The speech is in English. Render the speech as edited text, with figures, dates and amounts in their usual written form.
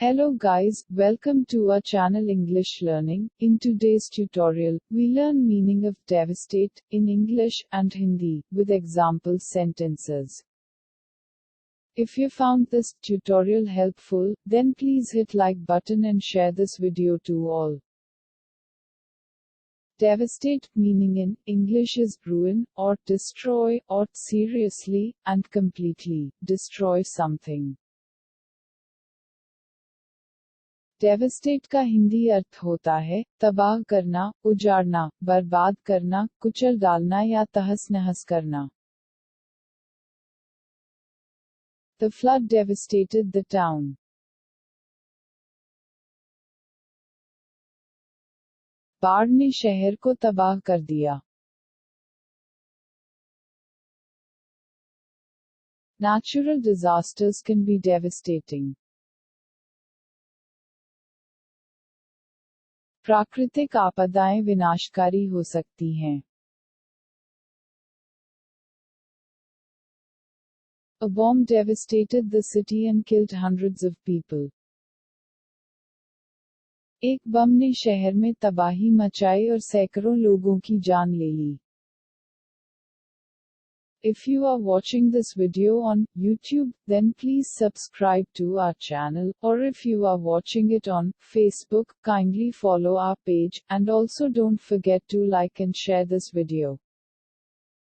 Hello guys, welcome to our channel English Learning. In today's tutorial, we learn meaning of devastate in English and Hindi with example sentences. If you found this tutorial helpful, then please hit like button and share this video to all. Devastate meaning in English is ruin or destroy or seriously and completely destroy something. डेवास्टेट का हिंदी अर्थ होता है तबाह करना, उजाड़ना, बर्बाद करना, कुचल डालना या तहस-नहस करना. The flood devastated the town. बाढ़ ने शहर को तबाह कर दिया. Natural disasters can be devastating. प्राकृतिक आपदाएं विनाशकारी हो सकती हैं. A bomb devastated the city and killed hundreds of people. एक बम ने शहर में तबाही मचाई और सैकड़ों लोगों की जान ले ली. If you are watching this video on YouTube, then please subscribe to our channel, or if you are watching it on Facebook, kindly follow our page, and also don't forget to like and share this video.